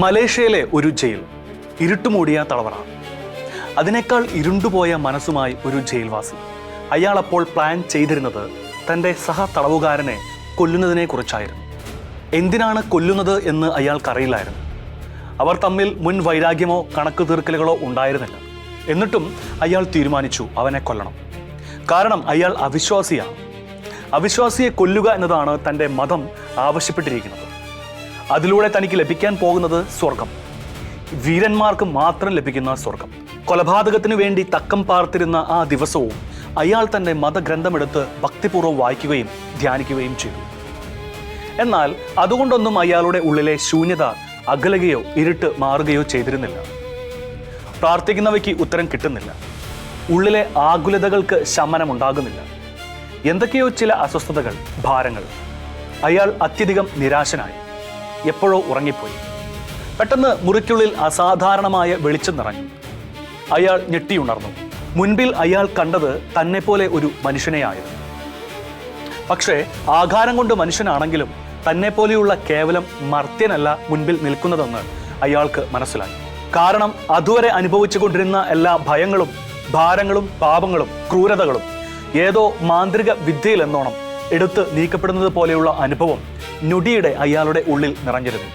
മലേഷ്യയിലെ ഒരു ജയിൽ, ഇരുട്ടുമൂടിയ തടവറ. അതിനേക്കാൾ ഇരുണ്ടുപോയ മനസ്സുമായി ഒരു ജയിൽവാസി. അയാൾ അപ്പോൾ പ്ലാൻ ചെയ്തിരുന്നത് തൻ്റെ സഹ തടവുകാരനെ കൊല്ലുന്നതിനെ കുറിച്ചായിരുന്നു. എന്തിനാണ് കൊല്ലുന്നത് എന്ന് അയാൾക്കറിയില്ലായിരുന്നു. അവർ തമ്മിൽ മുൻ വൈരാഗ്യമോ കണക്ക് തീർക്കലുകളോ ഉണ്ടായിരുന്നില്ല. എന്നിട്ടും അയാൾ തീരുമാനിച്ചു അവനെ കൊല്ലണം. കാരണം അയാൾ അവിശ്വാസിയാണ്. അവിശ്വാസിയെ കൊല്ലുക എന്നതാണ് തൻ്റെ മതം ആവശ്യപ്പെട്ടിരിക്കുന്നത്. അതിലൂടെ തനിക്ക് ലഭിക്കാൻ പോകുന്നത് സ്വർഗം, വീരന്മാർക്ക് മാത്രം ലഭിക്കുന്ന സ്വർഗം. കൊലപാതകത്തിനു വേണ്ടി തക്കം പാർത്തിരുന്ന ആ ദിവസവും അയാൾ തൻ്റെ മതഗ്രന്ഥമെടുത്ത് ഭക്തിപൂർവ്വം വായിക്കുകയും ധ്യാനിക്കുകയും ചെയ്തു. എന്നാൽ അതുകൊണ്ടൊന്നും അയാളുടെ ഉള്ളിലെ ശൂന്യത അകലുകയോ ഇരുട്ട് മാറുകയോ ചെയ്തിരുന്നില്ല. പ്രാർത്ഥിക്കുന്നവയ്ക്ക് ഉത്തരം കിട്ടുന്നില്ല. ഉള്ളിലെ ആകുലതകൾക്ക് ശമനമുണ്ടാകുന്നില്ല. എന്തൊക്കെയോ ചില അസ്വസ്ഥതകൾ, ഭാരങ്ങൾ. അയാൾ അത്യധികം നിരാശനായി. എപ്പോഴോ ഉറങ്ങിപ്പോയി. പെട്ടെന്ന് മുറിക്കുള്ളിൽ അസാധാരണമായ വെളിച്ചം നിറഞ്ഞു. അയാൾ ഞെട്ടിയുണർന്നു. മുൻപിൽ അയാൾ കണ്ടത് തന്നെപ്പോലെ ഒരു മനുഷ്യനെയായിരുന്നു. പക്ഷേ ആകാരം കൊണ്ട് മനുഷ്യനാണെങ്കിലും തന്നെപ്പോലെയുള്ള കേവലം മർത്യനല്ല മുൻപിൽ നിൽക്കുന്നതെന്ന് അയാൾക്ക് മനസ്സിലായി. കാരണം അതുവരെ അനുഭവിച്ചു കൊണ്ടിരുന്ന എല്ലാ ഭയങ്ങളും, ഭാരങ്ങളും, പാപങ്ങളും, ക്രൂരതകളും ഏതോ മാന്ത്രിക വിദ്യയിലെന്നോണം എടുത്ത് നീക്കപ്പെടുന്നത് പോലെയുള്ള അനുഭവം ഞൊടിയുടെ അയാളുടെ ഉള്ളിൽ നിറഞ്ഞിരുന്നു.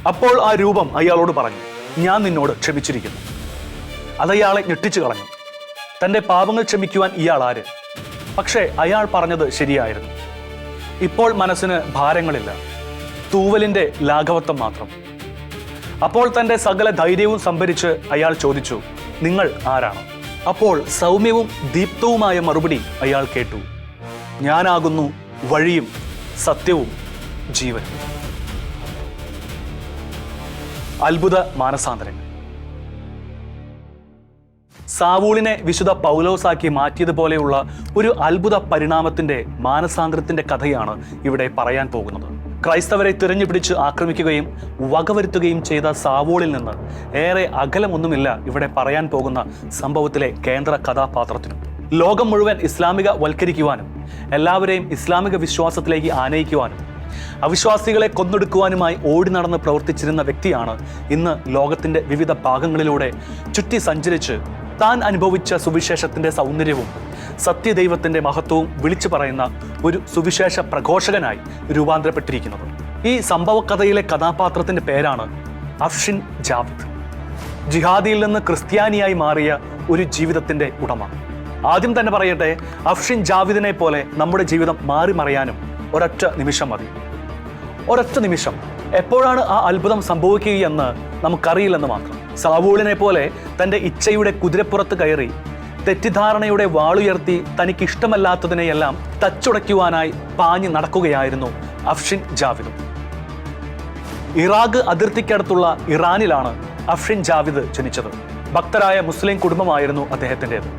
അപ്പോൾ ആ രൂപം അയാളോട് പറഞ്ഞു, ഞാൻ നിന്നോട് ക്ഷമിച്ചിരിക്കുന്നു. അതയാളെ ഞെട്ടിച്ചു കളഞ്ഞു. തൻ്റെ പാപങ്ങൾ ക്ഷമിക്കുവാൻ ഇയാൾ ആര്? പക്ഷേ അയാൾ പറഞ്ഞത് ശരിയായിരുന്നു. ഇപ്പോൾ മനസ്സിന് ഭാരങ്ങളില്ല, തൂവലിൻ്റെ ലാഘവത്വം മാത്രം. അപ്പോൾ തൻ്റെ സകല ധൈര്യവും സംഭരിച്ച് അയാൾ ചോദിച്ചു, നിങ്ങൾ ആരാണ്? അപ്പോൾ സൗമ്യവും ദീപ്തവുമായ മറുപടി അയാൾ കേട്ടു, ഞാനാകുന്നു വഴിയും സത്യവും ജീവനും. അത്ഭുത മാനസാന്തരങ്ങൾ. സാവൂളിനെ വിശുദ്ധ പൗലോസാക്കി മാറ്റിയതുപോലെയുള്ള ഒരു അത്ഭുത പരിണാമത്തിന്റെ, മാനസാന്തരത്തിന്റെ കഥയാണ് ഇവിടെ പറയാൻ പോകുന്നത്. ക്രൈസ്തവരെ തിരഞ്ഞുപിടിച്ച് ആക്രമിക്കുകയും വകവരുത്തുകയും ചെയ്ത സാവൂളിൽ നിന്ന് ഏറെ അകലമൊന്നുമില്ല ഇവിടെ പറയാൻ പോകുന്ന സംഭവത്തിലെ കേന്ദ്ര കഥാപാത്രത്തിനും. ലോകം മുഴുവൻ ഇസ്ലാമിക വൽക്കരിക്കുവാനും എല്ലാവരെയും ഇസ്ലാമിക വിശ്വാസത്തിലേക്ക് ആനയിക്കുവാനും അവിശ്വാസികളെ കൊന്നൊടുക്കുവാനുമായി ഓടി നടന്ന് പ്രവർത്തിച്ചിരുന്ന വ്യക്തിയാണ് ഇന്ന് ലോകത്തിന്റെ വിവിധ ഭാഗങ്ങളിലൂടെ ചുറ്റി സഞ്ചരിച്ച് താൻ അനുഭവിച്ച സുവിശേഷത്തിന്റെ സൗന്ദര്യവും സത്യദൈവത്തിന്റെ മഹത്വവും വിളിച്ചു പറയുന്ന ഒരു സുവിശേഷ പ്രഘോഷകനായി രൂപാന്തരപ്പെട്ടിരിക്കുന്നത്. ഈ സംഭവകഥയിലെ കഥാപാത്രത്തിന്റെ പേരാണ് അഫ്ഷിൻ ജാവിദ്. ജിഹാദിയിൽ നിന്ന് ക്രിസ്ത്യാനിയായി മാറിയ ഒരു ജീവിതത്തിന്റെ ഉടമ. ആദ്യം തന്നെ പറയട്ടെ, അഫ്ഷിൻ ജാവിദിനെ പോലെ നമ്മുടെ ജീവിതം മാറി മറിയാനും ഒരൊറ്റ നിമിഷം മതി. ഒരൊറ്റ നിമിഷം. എപ്പോഴാണ് ആ അത്ഭുതം സംഭവിക്കുകയെന്ന് നമുക്കറിയില്ലെന്ന് മാത്രം. സാവൂളിനെ പോലെ തൻ്റെ ഇച്ഛയുടെ കുതിരപ്പുറത്ത് കയറി തെറ്റിദ്ധാരണയുടെ വാളുയർത്തി തനിക്കിഷ്ടമല്ലാത്തതിനെയെല്ലാം തച്ചുടയ്ക്കുവാനായി പാഞ്ഞു നടക്കുകയായിരുന്നു അഫ്ഷിൻ ജാവിദും. ഇറാഖ് അതിർത്തിക്കടുത്തുള്ള ഇറാനിലാണ് അഫ്ഷിൻ ജാവിദ് ജനിച്ചത്. ഭക്തരായ മുസ്ലിം കുടുംബമായിരുന്നു അദ്ദേഹത്തിൻ്റെത്.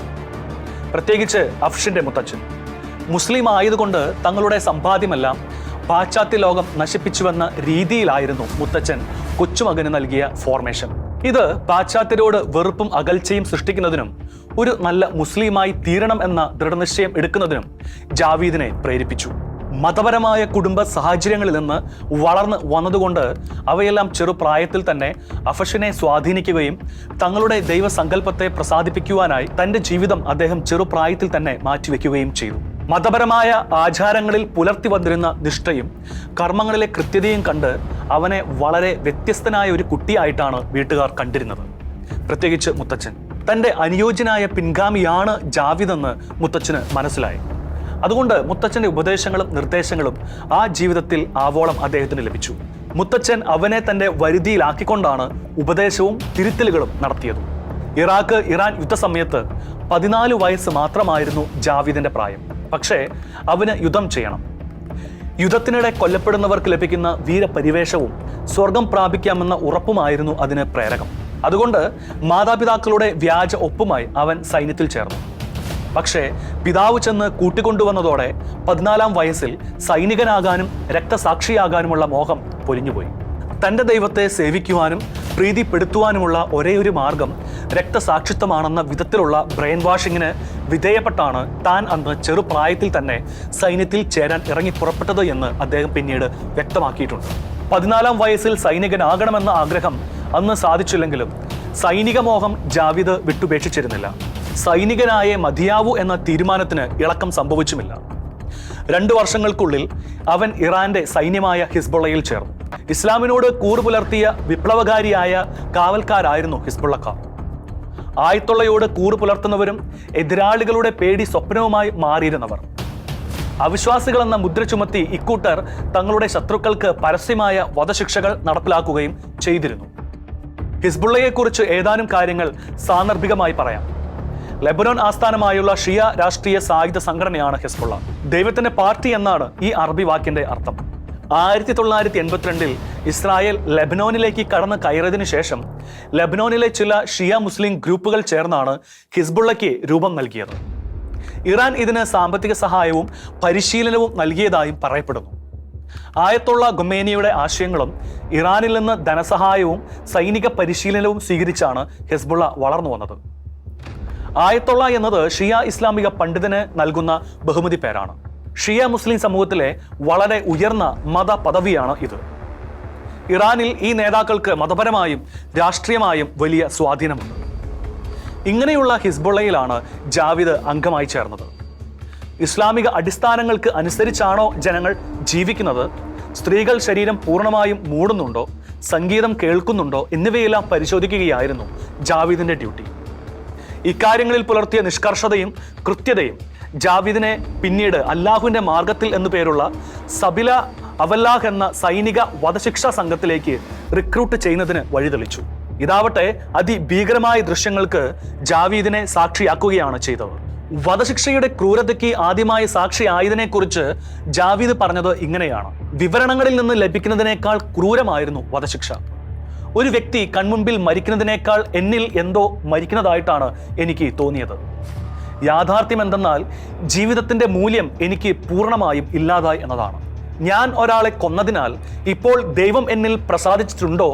പ്രത്യേകിച്ച് അഫ്ഷിൻ്റെ മുത്തച്ഛൻ. മുസ്ലിം ആയതുകൊണ്ട് തങ്ങളുടെ സമ്പാദ്യമെല്ലാം പാശ്ചാത്യ ലോകം നശിപ്പിച്ചുവെന്ന രീതിയിലായിരുന്നു മുത്തച്ഛൻ കൊച്ചുമകന് നൽകിയ ഫോർമേഷൻ. ഇത് പാശ്ചാത്യരോട് വെറുപ്പും അകൽച്ചയും സൃഷ്ടിക്കുന്നതിനും ഒരു നല്ല മുസ്ലിമായി തീരണം എന്ന ദൃഢനിശ്ചയം എടുക്കുന്നതിനും ജാവീദിനെ പ്രേരിപ്പിച്ചു. മതപരമായ കുടുംബ സാഹചര്യങ്ങളിൽ നിന്ന് വളർന്ന് വന്നതുകൊണ്ട് അവയെല്ലാം ചെറുപ്രായത്തിൽ തന്നെ അഫ്ഷിനെ സ്വാധീനിക്കുകയും തങ്ങളുടെ ദൈവസങ്കല്പത്തെ പ്രസാദിപ്പിക്കുവാനായി തൻ്റെ ജീവിതം അദ്ദേഹം ചെറുപ്രായത്തിൽ തന്നെ മാറ്റിവെക്കുകയും ചെയ്തു. മതപരമായ ആചാരങ്ങളിൽ പുലർത്തി വന്നിരുന്ന നിഷ്ഠയും കർമ്മങ്ങളിലെ കൃത്യതയും കണ്ട് അവനെ വളരെ വ്യത്യസ്തനായ ഒരു കുട്ടിയായിട്ടാണ് വീട്ടുകാർ കണ്ടിരുന്നത്. പ്രത്യേകിച്ച് മുത്തച്ഛൻ. തൻ്റെ അനുയോജ്യനായ പിൻഗാമിയാണ് ജാവിദെന്ന് മുത്തച്ഛന് മനസ്സിലായി. അതുകൊണ്ട് മുത്തച്ഛൻ്റെ ഉപദേശങ്ങളും നിർദ്ദേശങ്ങളും ആ ജീവിതത്തിൽ ആവോളം അദ്ദേഹത്തിന് ലഭിച്ചു. മുത്തച്ഛൻ അവനെ തൻ്റെ വരുതിയിലാക്കിക്കൊണ്ടാണ് ഉപദേശവും തിരുത്തലുകളും നടത്തിയത്. ഇറാഖ് ഇറാൻ യുദ്ധസമയത്ത് 14 വയസ്സ് മാത്രമായിരുന്നു ജാവിദിന്റെ പ്രായം. പക്ഷേ അവന് യുദ്ധം ചെയ്യണം. യുദ്ധത്തിനിടെ കൊല്ലപ്പെടുന്നവർക്ക് ലഭിക്കുന്ന വീരപരിവേഷവും സ്വർഗം പ്രാപിക്കാമെന്ന ഉറപ്പുമായിരുന്നു അതിന് പ്രേരകം. അതുകൊണ്ട് മാതാപിതാക്കളുടെ വ്യാജ ഒപ്പുമായി അവൻ സൈന്യത്തിൽ ചേർന്നു. പക്ഷേ പിതാവ് ചെന്ന് കൂട്ടിക്കൊണ്ടുവന്നതോടെ 14-ാം വയസ്സിൽ സൈനികനാകാനും രക്തസാക്ഷിയാകാനുമുള്ള മോഹം പൊലിഞ്ഞുപോയി. തൻ്റെ ദൈവത്തെ സേവിക്കുവാനും പ്രീതിപ്പെടുത്തുവാനുമുള്ള ഒരേയൊരു മാർഗം രക്തസാക്ഷിത്വമാണെന്ന വിധത്തിലുള്ള ബ്രെയിൻ വാഷിങ്ങിന് വിധേയപ്പെട്ടാണ് താൻ അന്ന് ചെറുപ്രായത്തിൽ തന്നെ സൈന്യത്തിൽ ചേരാൻ ഇറങ്ങി പുറപ്പെട്ടത് എന്ന് അദ്ദേഹം പിന്നീട് വ്യക്തമാക്കിയിട്ടുണ്ട്. 14-ാം വയസ്സിൽ സൈനികനാകണമെന്ന ആഗ്രഹം അന്ന് സാധിച്ചില്ലെങ്കിലും സൈനിക മോഹം ജാവിദ് വിട്ടുപേക്ഷിച്ചിരുന്നില്ല. സൈനികനായേ മതിയാവൂ എന്ന തീരുമാനത്തിന് ഇളക്കം സംഭവിച്ചുമില്ല. 2 വർഷങ്ങൾക്കുള്ളിൽ അവൻ ഇറാന്റെ സൈന്യമായ ഹിസ്ബുള്ളയിൽ ചേർന്നു. ഇസ്ലാമിനോട് കൂറ് പുലർത്തിയ വിപ്ലവകാരിയായ കാവൽക്കാരായിരുന്നു ഹിസ്ബുള്ളക്കാർ. ആയത്തുള്ളയോട് കൂറ് പുലർത്തുന്നവരും എതിരാളികളുടെ പേടി സ്വപ്നവുമായി മാറിയിരുന്നവർ. അവിശ്വാസികളെന്ന മുദ്ര ചുമത്തി ഇക്കൂട്ടർ തങ്ങളുടെ ശത്രുക്കൾക്ക് പരസ്യമായ വധശിക്ഷകൾ നടപ്പിലാക്കുകയും ചെയ്തിരുന്നു. ഹിസ്ബുള്ളയെക്കുറിച്ച് ഏതാനും കാര്യങ്ങൾ സാന്ദർഭികമായി പറയാം. ലെബനോൻ ആസ്ഥാനമായുള്ള ഷിയ രാഷ്ട്രീയ സായുധ സംഘടനയാണ് ഹിസ്ബുള്ള. ദൈവത്തിന്റെ പാർട്ടി എന്നാണ് ഈ അറബി വാക്കിന്റെ അർത്ഥം. 1982-ൽ ഇസ്രായേൽ ലെബനോനിലേക്ക് കടന്നു കയറിയതിനു ശേഷം ലെബനോനിലെ ചില ഷിയ മുസ്ലിം ഗ്രൂപ്പുകൾ ചേർന്നാണ് ഹിസ്ബുള്ളയ്ക്ക് രൂപം നൽകിയത്. ഇറാൻ ഇതിന് സാമ്പത്തിക സഹായവും പരിശീലനവും നൽകിയതായും പറയപ്പെടുന്നു. ആയത്തുള്ള ഖൊമേനിയുടെ ആശയങ്ങളും ഇറാനിൽ നിന്ന് ധനസഹായവും സൈനിക പരിശീലനവും സ്വീകരിച്ചാണ് ഹിസ്ബുള്ള വളർന്നു വന്നത്. ആയത്തുള്ള എന്നത് ഷിയ ഇസ്ലാമിക പണ്ഡിതന് നൽകുന്ന ബഹുമതി പേരാണ്. ഷിയ മുസ്ലിം സമൂഹത്തിലെ വളരെ ഉയർന്ന മത പദവിയാണ് ഇത്. ഇറാനിൽ ഈ നേതാക്കൾക്ക് മതപരമായും രാഷ്ട്രീയമായും വലിയ സ്വാധീനമുണ്ട്. ഇങ്ങനെയുള്ള ഹിസ്ബുള്ളയിലാണ് ജാവിദ് അംഗമായി ചേർന്നത്. ഇസ്ലാമിക അടിസ്ഥാനങ്ങൾക്ക് അനുസരിച്ചാണോ ജനങ്ങൾ ജീവിക്കുന്നത്, സ്ത്രീകൾ ശരീരം പൂർണ്ണമായും മൂടുന്നുണ്ടോ, സംഗീതം കേൾക്കുന്നുണ്ടോ എന്നിവയെല്ലാം പരിശോധിക്കുകയായിരുന്നു ജാവിദിന്റെ ഡ്യൂട്ടി. ഇക്കാര്യങ്ങളിൽ പുലർത്തിയ നിഷ്കർഷതയും കൃത്യതയും ജാവിദിനെ പിന്നീട് അല്ലാഹുവിന്റെ മാർഗത്തിൽ എന്നു പേരുള്ള സബില അവല്ലാഹ് എന്ന സൈനിക വധശിക്ഷാ സംഘത്തിലേക്ക് റിക്രൂട്ട് ചെയ്യുന്നതിന് വഴിതെളിച്ചു. ഇതാവട്ടെ അതിഭീകരമായ ദൃശ്യങ്ങൾക്ക് ജാവീദിനെ സാക്ഷിയാക്കുകയാണ് ചെയ്തത്. വധശിക്ഷയുടെ ക്രൂരതയ്ക്ക് ആദ്യമായി സാക്ഷിയായതിനെക്കുറിച്ച് ജാവീദ് പറഞ്ഞത് ഇങ്ങനെയാണ്: വിവരണങ്ങളിൽ നിന്ന് ലഭിക്കുന്നതിനേക്കാൾ ക്രൂരമായിരുന്നു വധശിക്ഷ. ഒരു വ്യക്തി കൺമുൻപിൽ മരിക്കുന്നതിനേക്കാൾ എന്നിൽ എന്തോ മരിക്കുന്നതായിട്ടാണ് എനിക്ക് തോന്നിയത്. യാഥാർത്ഥ്യം എന്തെന്നാൽ ജീവിതത്തിന്റെ മൂല്യം എനിക്ക് പൂർണ്ണമായും ഇല്ലാതായി എന്നതാണ്. ഞാൻ ഒരാളെ കൊന്നതിനാൽ ഇപ്പോൾ ദൈവം എന്നിൽ പ്രസാദിച്ചിട്ടുണ്ടോ?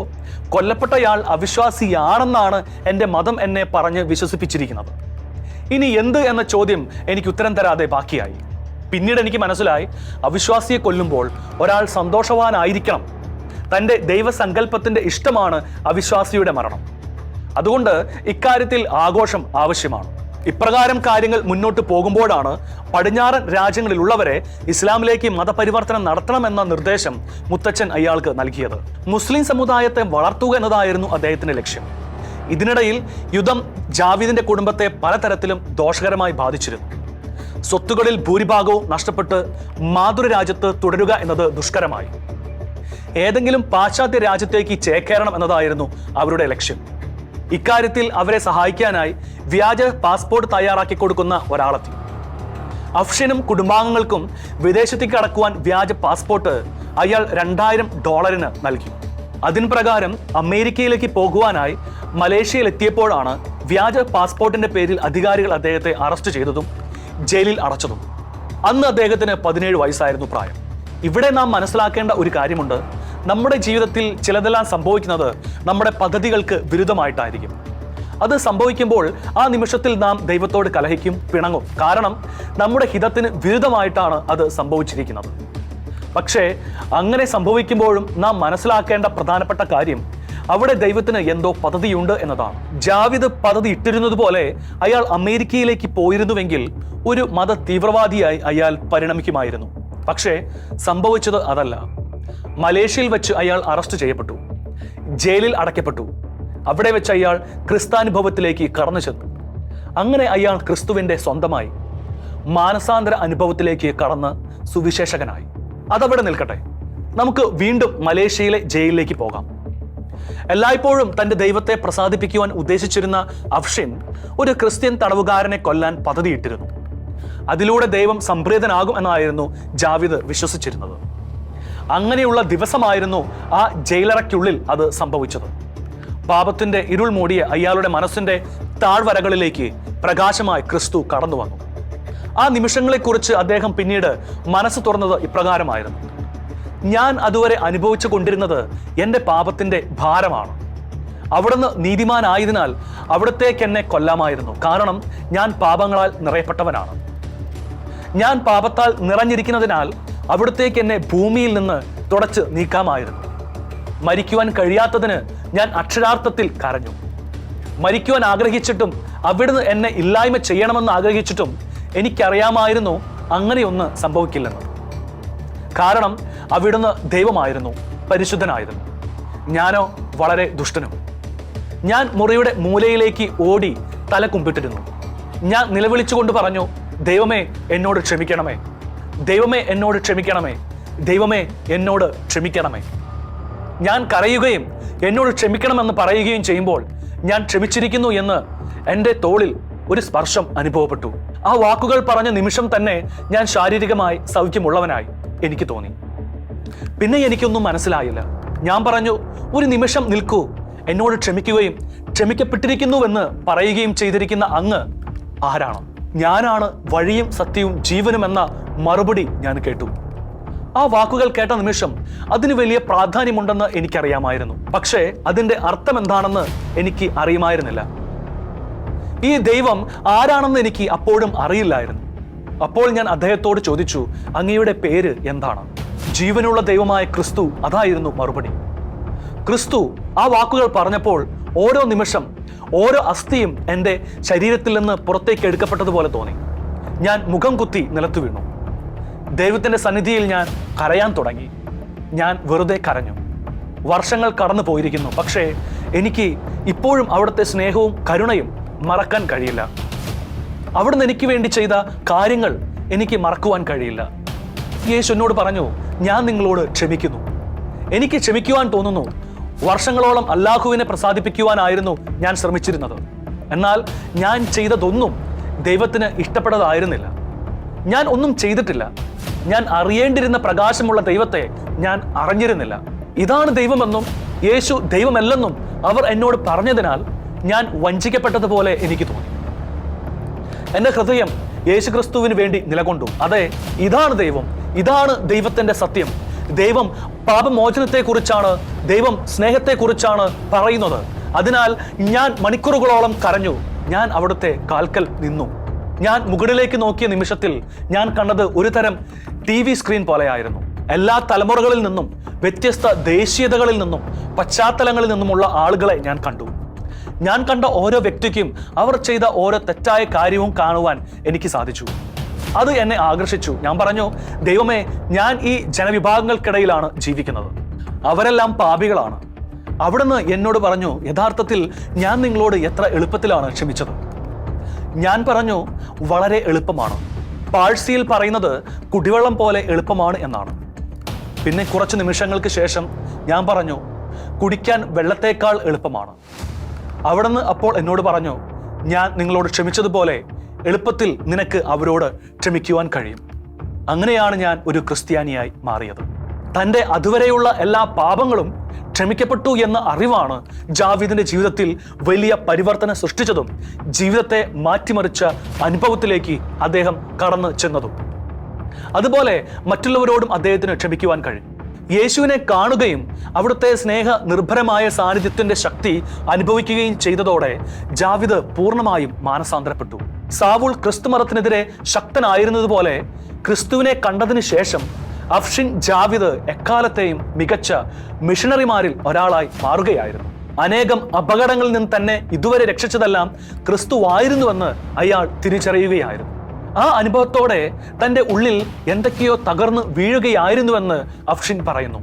കൊല്ലപ്പെട്ടയാൾ അവിശ്വാസിയാണെന്നാണ് എൻ്റെ മതം എന്നെ പറഞ്ഞ് വിശ്വസിപ്പിച്ചിരിക്കുന്നത്. ഇനി എന്ത് എന്ന ചോദ്യം എനിക്ക് ഉത്തരം തരാതെ ബാക്കിയായി. പിന്നീട് എനിക്ക് മനസ്സിലായി, അവിശ്വാസിയെ കൊല്ലുമ്പോൾ ഒരാൾ സന്തോഷവാനായിരിക്കണം. തൻ്റെ ദൈവസങ്കല്പത്തിന്റെ ഇഷ്ടമാണ് അവിശ്വാസിയുടെ മരണം. അതുകൊണ്ട് ഇക്കാര്യത്തിൽ ആഘോഷം ആവശ്യമാണ്. ഇപ്രകാരം കാര്യങ്ങൾ മുന്നോട്ട് പോകുമ്പോഴാണ് പടിഞ്ഞാറൻ രാജ്യങ്ങളിലുള്ളവരെ ഇസ്ലാമിലേക്ക് മതപരിവർത്തനം നടത്തണമെന്ന നിർദ്ദേശം മുത്തച്ഛൻ അയാൾക്ക് നൽകിയത്. മുസ്ലിം സമുദായത്തെ വളർത്തുക എന്നതായിരുന്നു അദ്ദേഹത്തിന്റെ ലക്ഷ്യം. ഇതിനിടയിൽ യുദ്ധം ജാവീദിന്റെ കുടുംബത്തെ പലതരത്തിലും ദോഷകരമായി ബാധിച്ചിരുന്നു. സ്വത്തുകളിൽ ഭൂരിഭാഗവും നഷ്ടപ്പെട്ട് മാതൃരാജ്യത്ത് തുടരുക എന്നത് ദുഷ്കരമായി. ഏതെങ്കിലും പാശ്ചാത്യ രാജ്യത്തേക്ക് ചേക്കേറണം എന്നതായിരുന്നു അവരുടെ ലക്ഷ്യം. ഇക്കാര്യത്തിൽ അവരെ സഹായിക്കാനായി വ്യാജ പാസ്പോർട്ട് തയ്യാറാക്കി കൊടുക്കുന്ന ഒരാളെത്തി. അഫ്ഷിനും കുടുംബാംഗങ്ങൾക്കും വിദേശത്തേക്ക് കടക്കുവാൻ വ്യാജ പാസ്പോർട്ട് അയാൾ $2000 നൽകി. അതിന് പ്രകാരം അമേരിക്കയിലേക്ക് പോകുവാനായി മലേഷ്യയിൽ എത്തിയപ്പോഴാണ് വ്യാജ പാസ്പോർട്ടിന്റെ പേരിൽ അധികാരികൾ അദ്ദേഹത്തെ അറസ്റ്റ് ചെയ്തതും ജയിലിൽ അടച്ചതും. അന്ന് അദ്ദേഹത്തിന് 17 വയസ്സായിരുന്നു പ്രായം. ഇവിടെ നാം മനസ്സിലാക്കേണ്ട ഒരു കാര്യമുണ്ട്. നമ്മുടെ ജീവിതത്തിൽ ചിലതെല്ലാം സംഭവിക്കുന്നത് നമ്മുടെ പദ്ധതികൾക്ക് വിരുദ്ധമായിട്ടായിരിക്കും. അത് സംഭവിക്കുമ്പോൾ ആ നിമിഷത്തിൽ നാം ദൈവത്തോട് കലഹിക്കും, പിണങ്ങും. കാരണം നമ്മുടെ ഹിതത്തിന് വിരുദ്ധമായിട്ടാണ് അത് സംഭവിച്ചിരിക്കുന്നത്. പക്ഷേ അങ്ങനെ സംഭവിക്കുമ്പോഴും നാം മനസ്സിലാക്കേണ്ട പ്രധാനപ്പെട്ട കാര്യം അവിടെ ദൈവത്തിന് എന്തോ പദ്ധതിയുണ്ട് എന്നതാണ്. ജാവിദ് പദ്ധതി ഇട്ടിരുന്നതുപോലെ അയാൾ അമേരിക്കയിലേക്ക് പോയിരുന്നുവെങ്കിൽ ഒരു മത തീവ്രവാദിയായി അയാൾ പരിണമിക്കുമായിരുന്നു. പക്ഷേ സംഭവിച്ചത് അതല്ല. മലേഷ്യയിൽ വെച്ച് അയാൾ അറസ്റ്റ് ചെയ്യപ്പെട്ടു, ജയിലിൽ അടയ്ക്കപ്പെട്ടു. അവിടെ വെച്ച് അയാൾ ക്രിസ്താനുഭവത്തിലേക്ക് കടന്നു ചെന്നു. അങ്ങനെ അയാൾ ക്രിസ്തുവിന്റെ സ്വന്തമായി മാനസാന്തര അനുഭവത്തിലേക്ക് കടന്ന് സുവിശേഷകനായി. അതവിടെ നിൽക്കട്ടെ, നമുക്ക് വീണ്ടും മലേഷ്യയിലെ ജയിലിലേക്ക് പോകാം. എല്ലായ്പ്പോഴും തന്റെ ദൈവത്തെ പ്രസാദിപ്പിക്കുവാൻ ഉദ്ദേശിച്ചിരുന്ന അഫ്ഷിൻ ഒരു ക്രിസ്ത്യൻ തടവുകാരനെ കൊല്ലാൻ പദ്ധതിയിട്ടിരുന്നു. അതിലൂടെ ദൈവം സംപ്രീതനാകും എന്നായിരുന്നു ജാവിദ് വിശ്വസിച്ചിരുന്നത്. അങ്ങനെയുള്ള ദിവസമായിരുന്നു ആ ജയിലറയ്ക്കുള്ളിൽ അത് സംഭവിച്ചത്. പാപത്തിന്റെ ഇരുൾ മൂടിയ അയാളുടെ മനസ്സിന്റെ താഴ്വരകളിലേക്ക് പ്രകാശമായി ക്രിസ്തു കടന്നു വന്നു. ആ നിമിഷങ്ങളെക്കുറിച്ച് അദ്ദേഹം പിന്നീട് മനസ്സ് തുറന്നത് ഇപ്രകാരമായിരുന്നു: ഞാൻ അതുവരെ അനുഭവിച്ചു കൊണ്ടിരുന്നത് എൻ്റെ പാപത്തിന്റെ ഭാരമാണ്. അവിടുന്ന് നീതിമാനായതിനാൽ അവിടത്തേക്ക് എന്നെ കൊല്ലാമായിരുന്നു. കാരണം ഞാൻ പാപങ്ങളാൽ നിറയപ്പെട്ടവനാണ്. ഞാൻ പാപത്താൽ നിറഞ്ഞിരിക്കുന്നതിനാൽ അവിടത്തേക്ക് എന്നെ ഭൂമിയിൽ നിന്ന് തുടച്ച് നീക്കാമായിരുന്നു. മരിക്കുവാൻ കഴിയാത്തതിന് ഞാൻ അക്ഷരാർത്ഥത്തിൽ കരഞ്ഞു. മരിക്കുവാൻ ആഗ്രഹിച്ചിട്ടും അവിടുന്ന് എന്നെ ഇല്ലായ്മ ചെയ്യണമെന്ന് ആഗ്രഹിച്ചിട്ടും എനിക്കറിയാമായിരുന്നു അങ്ങനെയൊന്ന് സംഭവിക്കില്ലെന്ന്. കാരണം അവിടുന്ന് ദൈവമായിരുന്നു, പരിശുദ്ധനായിരുന്നു. ഞാനോ വളരെ ദുഷ്ടനും. ഞാൻ മുറിയുടെ മൂലയിലേക്ക് ഓടി തല കുമ്പിട്ടിരുന്നു. ഞാൻ നിലവിളിച്ചുകൊണ്ട് പറഞ്ഞു, ദൈവമേ എന്നോട് ക്ഷമിക്കണമേ, ദൈവമേ എന്നോട് ക്ഷമിക്കണമേ, ദൈവമേ എന്നോട് ക്ഷമിക്കണമേ. ഞാൻ കരയുകയും എന്നോട് ക്ഷമിക്കണമെന്ന് പറയുകയും ചെയ്യുമ്പോൾ ഞാൻ ക്ഷമിച്ചിരിക്കുന്നു എന്ന് എൻ്റെ തോളിൽ ഒരു സ്പർശം അനുഭവപ്പെട്ടു. ആ വാക്കുകൾ പറഞ്ഞ നിമിഷം തന്നെ ഞാൻ ശാരീരികമായി സൗഖ്യമുള്ളവനായി എനിക്ക് തോന്നി. പിന്നെ എനിക്കൊന്നും മനസ്സിലായില്ല. ഞാൻ പറഞ്ഞു, ഒരു നിമിഷം നിൽക്കൂ, എന്നോട് ക്ഷമിക്കുകയും ക്ഷമിക്കപ്പെട്ടിരിക്കുന്നുവെന്ന് പറയുകയും ചെയ്തിരിക്കുന്ന അങ്ങ് ആരാണ്? ഞാനാണ് വഴിയും സത്യവും ജീവനും എന്ന മറുപടി ഞാൻ കേട്ടു. ആ വാക്കുകൾ കേട്ട നിമിഷം അതിന് വലിയ പ്രാധാന്യമുണ്ടെന്ന് എനിക്കറിയാമായിരുന്നു. പക്ഷേ അതിൻ്റെ അർത്ഥം എന്താണെന്ന് എനിക്ക് അറിയുമായിരുന്നില്ല. ഈ ദൈവം ആരാണെന്ന് എനിക്ക് അപ്പോഴും അറിയില്ലായിരുന്നു. അപ്പോൾ ഞാൻ അദ്ദേഹത്തോട് ചോദിച്ചു, അങ്ങയുടെ പേര് എന്താണ്? ജീവനുള്ള ദൈവമായ ക്രിസ്തു, അതായിരുന്നു മറുപടി. ക്രിസ്തു ആ വാക്കുകൾ പറഞ്ഞപ്പോൾ ഓരോ നിമിഷം ഓരോ അസ്ഥിയും എൻ്റെ ശരീരത്തിൽ നിന്ന് പുറത്തേക്ക് എടുക്കപ്പെട്ടതുപോലെ തോന്നി. ഞാൻ മുഖം കുത്തി നിലത്തു വീണു. ദൈവത്തിൻ്റെ സന്നിധിയിൽ ഞാൻ കരയാൻ തുടങ്ങി. ഞാൻ വെറുതെ കരഞ്ഞു. വർഷങ്ങൾ കടന്നു പോയിരിക്കുന്നു, പക്ഷേ എനിക്ക് ഇപ്പോഴും അവിടുത്തെ സ്നേഹവും കരുണയും മറക്കാൻ കഴിയില്ല. അവിടുന്ന് എനിക്ക് വേണ്ടി ചെയ്ത കാര്യങ്ങൾ എനിക്ക് മറക്കുവാൻ കഴിയില്ല. യേശു എന്നോട് പറഞ്ഞു, ഞാൻ നിങ്ങളോട് ക്ഷമിക്കുന്നു. എനിക്ക് ക്ഷമിക്കുവാൻ തോന്നുന്നു. വർഷങ്ങളോളം അല്ലാഹുവിനെ പ്രസാദിപ്പിക്കുവാനായിരുന്നു ഞാൻ ശ്രമിച്ചിരുന്നത്. എന്നാൽ ഞാൻ ചെയ്തതൊന്നും ദൈവത്തിന് ഇഷ്ടപ്പെട്ടതായിരുന്നില്ല. ഞാൻ ഒന്നും ചെയ്തിട്ടില്ല. ഞാൻ അറിയേണ്ടിരുന്ന പ്രകാശമുള്ള ദൈവത്തെ ഞാൻ അറിഞ്ഞിരുന്നില്ല. ഇതാണ് ദൈവമെന്നും യേശു ദൈവമല്ലെന്നും അവർ എന്നോട് പറഞ്ഞതിനാൽ ഞാൻ വഞ്ചിക്കപ്പെട്ടതുപോലെ എനിക്ക് തോന്നി. എൻ്റെ ഹൃദയം യേശുക്രിസ്തുവിന് വേണ്ടി നിലകൊണ്ടു. അതെ, ഇതാണ് ദൈവം, ഇതാണ് ദൈവത്തിൻ്റെ സത്യം. ദൈവം പാപമോചനത്തെക്കുറിച്ചാണ്, ദൈവം സ്നേഹത്തെക്കുറിച്ചാണ് പറയുന്നത്. അതിനാൽ ഞാൻ മണിക്കൂറുകളോളം കരഞ്ഞു. ഞാൻ അവിടുത്തെ കാൽക്കൽ നിന്നു. ഞാൻ മുകളിലേക്ക് നോക്കിയ നിമിഷത്തിൽ ഞാൻ കണ്ടത് ഒരു തരം TV സ്ക്രീൻ പോലെയായിരുന്നു. എല്ലാ തലമുറകളിൽ നിന്നും, വ്യത്യസ്ത ദേശീയതകളിൽ നിന്നും, പശ്ചാത്തലങ്ങളിൽ നിന്നുമുള്ള ആളുകളെ ഞാൻ കണ്ടു. ഞാൻ കണ്ട ഓരോ വ്യക്തിക്കും അവർ ചെയ്ത ഓരോ തെറ്റായ കാര്യവും കാണുവാൻ എനിക്ക് സാധിച്ചു. അത് എന്നെ ആകർഷിച്ചു. ഞാൻ പറഞ്ഞു, ദൈവമേ, ഞാൻ ഈ ജനവിഭാഗങ്ങൾക്കിടയിലാണ് ജീവിക്കുന്നത്. അവരെല്ലാം പാപികളാണ്. അവിടുന്ന് എന്നോട് പറഞ്ഞു, യഥാർത്ഥത്തിൽ ഞാൻ നിങ്ങളോട് എത്ര എളുപ്പത്തിലാണ് ക്ഷമിച്ചത്. ഞാൻ പറഞ്ഞു, വളരെ എളുപ്പമാണ്. പാഴ്സിയിൽ പറയുന്നത് കുടിവെള്ളം പോലെ എളുപ്പമാണ് എന്നാണ്. പിന്നെ കുറച്ച് നിമിഷങ്ങൾക്ക് ശേഷം ഞാൻ പറഞ്ഞു, കുടിക്കാൻ വെള്ളത്തേക്കാൾ എളുപ്പമാണ്. അവിടുന്ന് അപ്പോൾ എന്നോട് പറഞ്ഞു, ഞാൻ നിങ്ങളോട് ക്ഷമിച്ചതുപോലെ എളുപ്പത്തിൽ നിനക്ക് അവരോട് ക്ഷമിക്കുവാൻ കഴിയും. അങ്ങനെയാണ് ഞാൻ ഒരു ക്രിസ്ത്യാനിയായി മാറിയത്. തൻ്റെ അതുവരെയുള്ള എല്ലാ പാപങ്ങളും ക്ഷമിക്കപ്പെട്ടു എന്ന അറിവാണ് ജാവീദിന്റെ ജീവിതത്തിൽ വലിയ പരിവർത്തനം സൃഷ്ടിച്ചതും ജീവിതത്തെ മാറ്റിമറിച്ച അനുഭവത്തിലേക്ക് അദ്ദേഹം കടന്നു ചെന്നതും. അതുപോലെ മറ്റുള്ളവരോടും അദ്ദേഹത്തിന് ക്ഷമിക്കുവാൻ കഴിയും. യേശുവിനെ കാണുകയും അവിടുത്തെ സ്നേഹ നിർഭരമായ സാന്നിധ്യത്തിന്റെ ശക്തി അനുഭവിക്കുകയും ചെയ്തതോടെ ജാവീദ് പൂർണ്ണമായും മാനസാന്തരപ്പെട്ടു. സാവൂൾ ക്രിസ്തുമതത്തിനെതിരെ ശക്തനായിരുന്നതുപോലെ ക്രിസ്തുവിനെ കണ്ടതിന് ശേഷം അഫ്ഷിൻ ജാവീദ് എക്കാലത്തെയും മികച്ച മിഷണറിമാരിൽ ഒരാളായി മാറുകയായിരുന്നു. അനേകം അപകടങ്ങളിൽ നിന്ന് തന്നെ ഇതുവരെ രക്ഷിച്ചതെല്ലാം ക്രിസ്തുവായിരുന്നുവെന്ന് അയാൾ തിരിച്ചറിയുകയായിരുന്നു. ആ അനുഭവത്തോടെ തൻ്റെ ഉള്ളിൽ എന്തൊക്കെയോ തകർന്നു വീഴുകയായിരുന്നുവെന്ന് അഫ്ഷിൻ പറയുന്നു.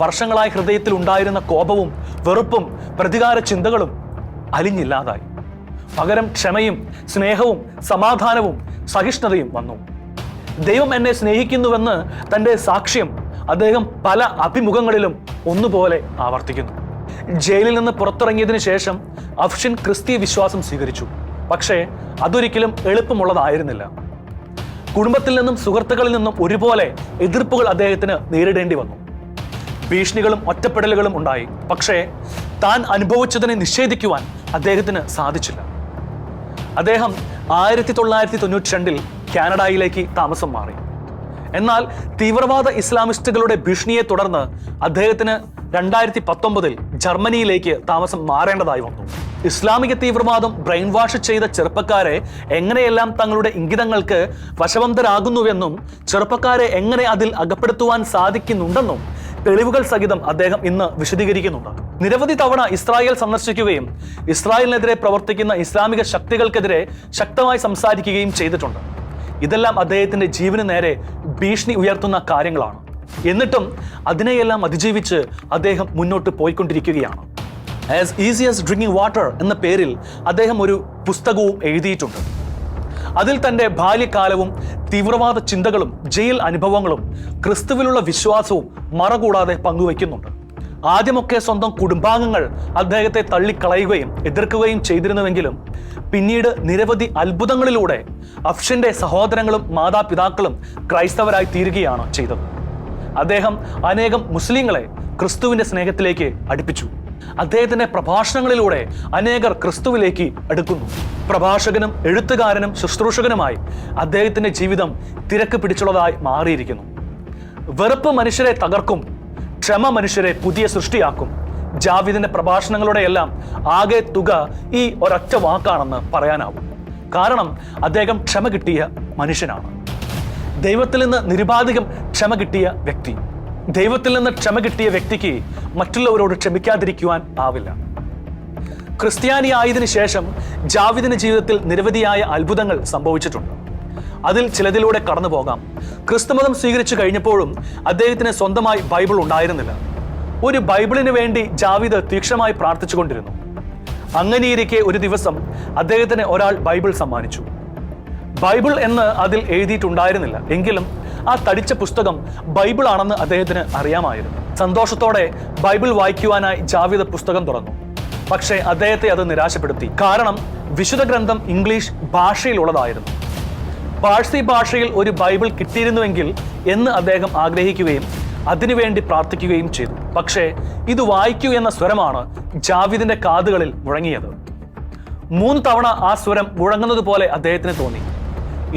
വർഷങ്ങളായി ഹൃദയത്തിൽ ഉണ്ടായിരുന്ന കോപവും വെറുപ്പും പ്രതികാര ചിന്തകളും അലിഞ്ഞില്ലാതായി. പകരം ക്ഷമയും സ്നേഹവും സമാധാനവും സഹിഷ്ണുതയും വന്നു. ദൈവം എന്നെ സ്നേഹിക്കുന്നുവെന്ന് തൻ്റെ സാക്ഷ്യം അദ്ദേഹം പല അഭിമുഖങ്ങളിലും ഒന്നുപോലെ ആവർത്തിക്കുന്നു. ജയിലിൽ നിന്ന് പുറത്തിറങ്ങിയതിനു ശേഷം അഫ്ഷിൻ ക്രിസ്തീയ വിശ്വാസം സ്വീകരിച്ചു. പക്ഷേ അതൊരിക്കലും എളുപ്പമുള്ളതായിരുന്നില്ല. കുടുംബത്തിൽ നിന്നും സുഹൃത്തുക്കളിൽ നിന്നും ഒരുപോലെ എതിർപ്പുകൾ അദ്ദേഹത്തിന് നേരിടേണ്ടി വന്നു. ഭീഷണികളും ഒറ്റപ്പെടലുകളും ഉണ്ടായി. പക്ഷേ താൻ അനുഭവിച്ചതിനെ നിഷേധിക്കുവാൻ അദ്ദേഹത്തിന് സാധിച്ചില്ല. അദ്ദേഹം 1992 കാനഡയിലേക്ക് താമസം മാറി. എന്നാൽ തീവ്രവാദ ഇസ്ലാമിസ്റ്റുകളുടെ ഭീഷണിയെ തുടർന്ന് അദ്ദേഹത്തിന് 2019 ജർമ്മനിയിലേക്ക് താമസം മാറേണ്ടതായി വന്നു. ഇസ്ലാമിക തീവ്രവാദം ബ്രെയിൻ വാഷ് ചെയ്ത ചെറുപ്പക്കാരെ എങ്ങനെയെല്ലാം തങ്ങളുടെ ഇംഗിതങ്ങൾക്ക് വശവന്തരാകുന്നുവെന്നും ചെറുപ്പക്കാരെ എങ്ങനെ അതിൽ അകപ്പെടുത്തുവാൻ സാധിക്കുന്നുണ്ടെന്നും തെളിവുകൾ സഹിതം അദ്ദേഹം ഇന്ന് വിശദീകരിക്കുന്നുണ്ട്. നിരവധി തവണ ഇസ്രായേൽ സന്ദർശിക്കുകയും ഇസ്രായേലിനെതിരെ പ്രവർത്തിക്കുന്ന ഇസ്ലാമിക ശക്തികൾക്കെതിരെ ശക്തമായി സംസാരിക്കുകയും ചെയ്തിട്ടുണ്ട്. ഇതെല്ലാം അദ്ദേഹത്തിന്റെ ജീവന് നേരെ ഭീഷണി ഉയർത്തുന്ന കാര്യങ്ങളാണ്. എന്നിട്ടും അതിനെയെല്ലാം അതിജീവിച്ച് അദ്ദേഹം മുന്നോട്ട് പോയിക്കൊണ്ടിരിക്കുകയാണ്. As easy as drinking water എന്ന പേരിൽ അദ്ദേഹം ഒരു പുസ്തകവും എഴുതിയിട്ടുണ്ട്. അതിൽ തൻ്റെ ബാല്യകാലവും തീവ്രവാദ ചിന്തകളും ജയിൽ അനുഭവങ്ങളും ക്രിസ്തുവിലുള്ള വിശ്വാസവും മറകൂടാതെ പങ്കുവയ്ക്കുന്നുണ്ട്. ആദ്യമൊക്കെ സ്വന്തം കുടുംബാംഗങ്ങൾ അദ്ദേഹത്തെ തള്ളിക്കളയുകയും എതിർക്കുകയും ചെയ്തിരുന്നുവെങ്കിലും പിന്നീട് നിരവധി അത്ഭുതങ്ങളിലൂടെ അഫ്ഷിന്റെ സഹോദരങ്ങളും മാതാപിതാക്കളും ക്രൈസ്തവരായി തീരുകയാണ് ചെയ്തത്. അദ്ദേഹം അനേകം മുസ്ലിങ്ങളെ ക്രിസ്തുവിന്റെ സ്നേഹത്തിലേക്ക് അടുപ്പിച്ചു. അദ്ദേഹത്തിന്റെ പ്രഭാഷണങ്ങളിലൂടെ അനേകർ ക്രിസ്തുവിലേക്ക് അടുക്കുന്നു. പ്രഭാഷകനും എഴുത്തുകാരനും ശുശ്രൂഷകനുമായി അദ്ദേഹത്തിന്റെ ജീവിതം തിരക്ക് പിടിച്ചുള്ളതായി മാറിയിരിക്കുന്നു. വെറുപ്പ് മനുഷ്യരെ തകർക്കും, ക്ഷമ മനുഷ്യരെ പുതിയ സൃഷ്ടിയാക്കും. ജാവിദിന്റെ പ്രഭാഷണങ്ങളുടെയെല്ലാം ആകെ തുക ഈ ഒരൊറ്റ വാക്കാണെന്ന് പറയാനാവും. കാരണം അദ്ദേഹം ക്ഷമ കിട്ടിയ മനുഷ്യനാണ്. ദൈവത്തിൽ നിന്ന് നിരുപാധികം ക്ഷമ കിട്ടിയ വ്യക്തി. ദൈവത്തിൽ നിന്ന് ക്ഷമ കിട്ടിയ വ്യക്തിക്ക് മറ്റുള്ളവരോട് ക്ഷമിക്കാതിരിക്കുവാൻ ആവില്ല. ക്രിസ്ത്യാനിയായതിനു ശേഷം ജാവിദിന്റെ ജീവിതത്തിൽ നിരവധിയായ അത്ഭുതങ്ങൾ സംഭവിച്ചിട്ടുണ്ട്. അതിൽ ചിലതിലൂടെ കടന്നു പോകാം. ക്രിസ്തുമതം സ്വീകരിച്ചു കഴിഞ്ഞപ്പോഴും അദ്ദേഹത്തിന് സ്വന്തമായി ബൈബിൾ ഉണ്ടായിരുന്നില്ല. ഒരു ബൈബിളിന് വേണ്ടി ജാവിദ് തീക്ഷണമായി പ്രാർത്ഥിച്ചുകൊണ്ടിരുന്നു. അങ്ങനെയിരിക്കെ ഒരു ദിവസം അദ്ദേഹത്തിന് ഒരാൾ ബൈബിൾ സമ്മാനിച്ചു. ബൈബിൾ എന്ന് അതിൽ എഴുതിയിട്ടുണ്ടായിരുന്നില്ല, എങ്കിലും ആ തടിച്ച പുസ്തകം ബൈബിൾ ആണെന്ന് അദ്ദേഹത്തിന് അറിയാമായിരുന്നു. സന്തോഷത്തോടെ ബൈബിൾ വായിക്കുവാനായി ജാവിദ് പുസ്തകം തുറന്നു. പക്ഷേ അദ്ദേഹത്തെ അത് നിരാശപ്പെടുത്തി. കാരണം വിശുദ്ധ ഗ്രന്ഥം ഇംഗ്ലീഷ് ഭാഷയിലുള്ളതായിരുന്നു. പാഴ്സി ഭാഷയിൽ ഒരു ബൈബിൾ കിട്ടിയിരുന്നുവെങ്കിൽ എന്ന് അദ്ദേഹം ആഗ്രഹിക്കുകയും അതിനുവേണ്ടി പ്രാർത്ഥിക്കുകയും ചെയ്തു. പക്ഷേ ഇത് വായിക്കൂ എന്ന സ്വരമാണ് ജാവിദിന്റെ കാതുകളിൽ മുഴങ്ങിയത്. 3 തവണ ആ സ്വരം മുഴങ്ങുന്നത് പോലെ അദ്ദേഹത്തിന് തോന്നി.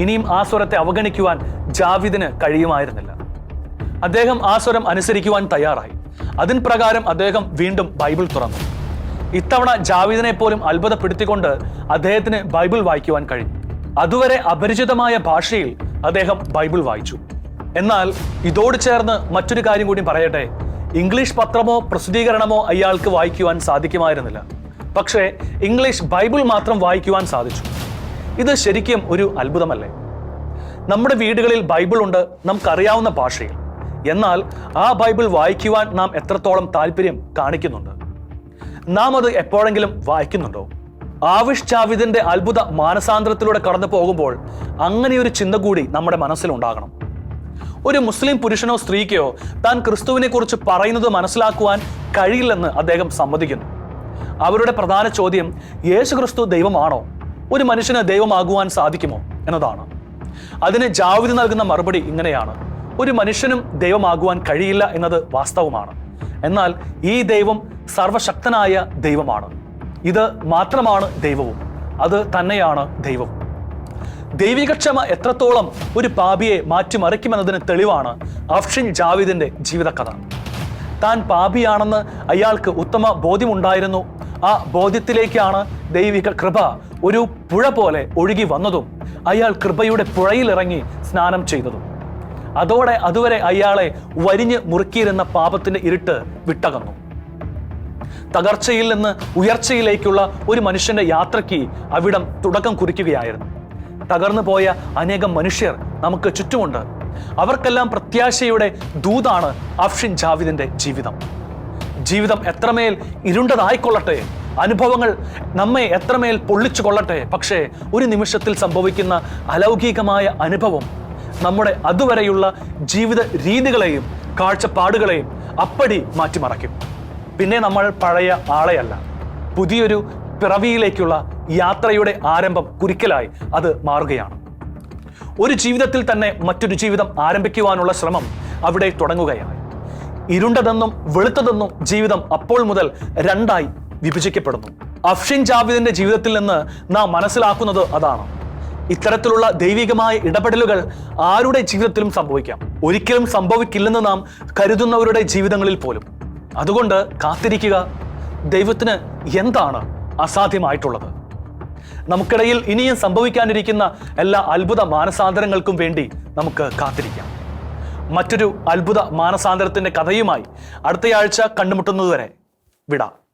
ഇനിയും ആ സ്വരത്തെ അവഗണിക്കുവാൻ ജാവിദിന് കഴിയുമായിരുന്നില്ല. അദ്ദേഹം ആ സ്വരം അനുസരിക്കുവാൻ തയ്യാറായി. അതിൻ പ്രകാരം അദ്ദേഹം വീണ്ടും ബൈബിൾ തുറന്നു. ഇത്തവണ ജാവിദിനെ പോലും അത്ഭുതപ്പെടുത്തിക്കൊണ്ട് അദ്ദേഹത്തിന് ബൈബിൾ വായിക്കുവാൻ കഴിഞ്ഞു. അതുവരെ അപരിചിതമായ ഭാഷയിൽ അദ്ദേഹം ബൈബിൾ വായിച്ചു. എന്നാൽ ഇതോട് ചേർന്ന് മറ്റൊരു കാര്യം കൂടി പറയട്ടെ. ഇംഗ്ലീഷ് പത്രമോ പ്രസിദ്ധീകരണമോ അയാൾക്ക് വായിക്കുവാൻ സാധിക്കുമായിരുന്നില്ല. പക്ഷേ ഇംഗ്ലീഷ് ബൈബിൾ മാത്രം വായിക്കുവാൻ സാധിച്ചു. ഇത് ശരിക്കും ഒരു അത്ഭുതമല്ലേ? നമ്മുടെ വീടുകളിൽ ബൈബിൾ ഉണ്ട്, നമുക്കറിയാവുന്ന ഭാഷയിൽ. എന്നാൽ ആ ബൈബിൾ വായിക്കുവാൻ നാം എത്രത്തോളം താല്പര്യം കാണിക്കുന്നുണ്ട്? നാം അത് എപ്പോഴെങ്കിലും വായിക്കുന്നുണ്ടോ? ആവിഷ് ജാവിദിന്റെ അത്ഭുത മാനസാന്തരത്തിലൂടെ കടന്നു പോകുമ്പോൾ അങ്ങനെയൊരു ചിന്ത കൂടി നമ്മുടെ മനസ്സിലുണ്ടാകണം. ഒരു മുസ്ലിം പുരുഷനോ സ്ത്രീക്കോ താൻ ക്രിസ്തുവിനെ കുറിച്ച് പറയുന്നത് മനസ്സിലാക്കുവാൻ കഴിയില്ലെന്ന് അദ്ദേഹം സമ്മതിക്കുന്നു. അവരുടെ പ്രധാന ചോദ്യം യേശു ക്രിസ്തു ദൈവമാണോ, ഒരു മനുഷ്യന് ദൈവമാകുവാൻ സാധിക്കുമോ എന്നതാണ്. അതിന് ജാവിദ് നൽകുന്ന മറുപടി ഇങ്ങനെയാണ്: ഒരു മനുഷ്യനും ദൈവമാകുവാൻ കഴിയില്ല എന്നത് വാസ്തവമാണ്. എന്നാൽ ഈ ദൈവം സർവശക്തനായ ദൈവമാണ്. ഇത് മാത്രമാണ് ദൈവവും, അത് തന്നെയാണ് ദൈവവും. ദൈവികക്ഷമ എത്രത്തോളം ഒരു പാപിയെ മാറ്റിമറിക്കുമെന്നതിന് തെളിവാണ് അഫ്ഷിൻ ജാവിദിന്റെ ജീവിതകഥ. താൻ പാപിയാണെന്ന് അയാൾക്ക് ഉത്തമ ബോധ്യമുണ്ടായിരുന്നു. ആ ബോധ്യത്തിലേക്കാണ് ദൈവിക കൃപ ഒരു പുഴ പോലെ ഒഴുകി വന്നതും അയാൾ കൃപയുടെ പുഴയിലിറങ്ങി സ്നാനം ചെയ്തതും. അതോടെ അതുവരെ അയാളെ വരിഞ്ഞ് മുറുക്കിയിരുന്ന പാപത്തിന്റെ ഇരുട്ട് വിട്ടകന്നു. തകർച്ചയിൽ നിന്ന് ഉയർച്ചയിലേക്കുള്ള ഒരു മനുഷ്യന്റെ യാത്രയ്ക്ക് അവിടം തുടക്കം കുറിക്കുകയായിരുന്നു. തകർന്നു പോയ അനേകം മനുഷ്യർ നമുക്ക് ചുറ്റുമുണ്ട്. അവർക്കെല്ലാം പ്രത്യാശയുടെ ദൂതാണ് അഫ്ഷിൻ ജാവിദിന്റെ ജീവിതം. ജീവിതം എത്രമേൽ ഇരുണ്ടതായിക്കൊള്ളട്ടെ, അനുഭവങ്ങൾ നമ്മെ എത്രമേൽ പൊള്ളിച്ചു കൊള്ളട്ടെ, പക്ഷേ ഒരു നിമിഷത്തിൽ സംഭവിക്കുന്ന അലൗകികമായ അനുഭവം നമ്മുടെ അതുവരെയുള്ള ജീവിത രീതികളെയും കാഴ്ചപ്പാടുകളെയും അപ്പടി മാറ്റിമറയ്ക്കും. പിന്നെ നമ്മൾ പഴയ ആളെയല്ല, പുതിയൊരു പിറവിയിലേക്കുള്ള യാത്രയുടെ ആരംഭം കുറിക്കലായി അത് മാറുകയാണ്. ഒരു ജീവിതത്തിൽ തന്നെ മറ്റൊരു ജീവിതം ആരംഭിക്കുവാനുള്ള ശ്രമം അവിടെ തുടങ്ങുകയായി. ഇരുണ്ടതെന്നും വെളുത്തതെന്നും ജീവിതം അപ്പോൾ മുതൽ രണ്ടായി വിഭജിക്കപ്പെടുന്നു. അഫ്ഷിൻ ജാവിദിന്റെ ജീവിതത്തിൽ നിന്ന് നാം മനസ്സിലാക്കുന്നത് അതാണ്. ഇത്തരത്തിലുള്ള ദൈവികമായ ഇടപെടലുകൾ ആരുടെ ജീവിതത്തിലും സംഭവിക്കാം. ഒരിക്കലും സംഭവിക്കില്ലെന്ന് നാം കരുതുന്നവരുടെ ജീവിതങ്ങളിൽ പോലും. അതുകൊണ്ട് കാത്തിരിക്കുക. ദൈവത്തിന് എന്താണ് അസാധ്യമായിട്ടുള്ളത്? നമുക്കിടയിൽ ഇനിയും സംഭവിക്കാനിരിക്കുന്ന എല്ലാ അത്ഭുത മാനസാന്തരങ്ങൾക്കും വേണ്ടി നമുക്ക് കാത്തിരിക്കാം. മറ്റൊരു അത്ഭുത മാനസാന്തരത്തിന്റെ കഥയുമായി അടുത്തയാഴ്ച കണ്ടുമുട്ടുന്നതുവരെ വിടാം.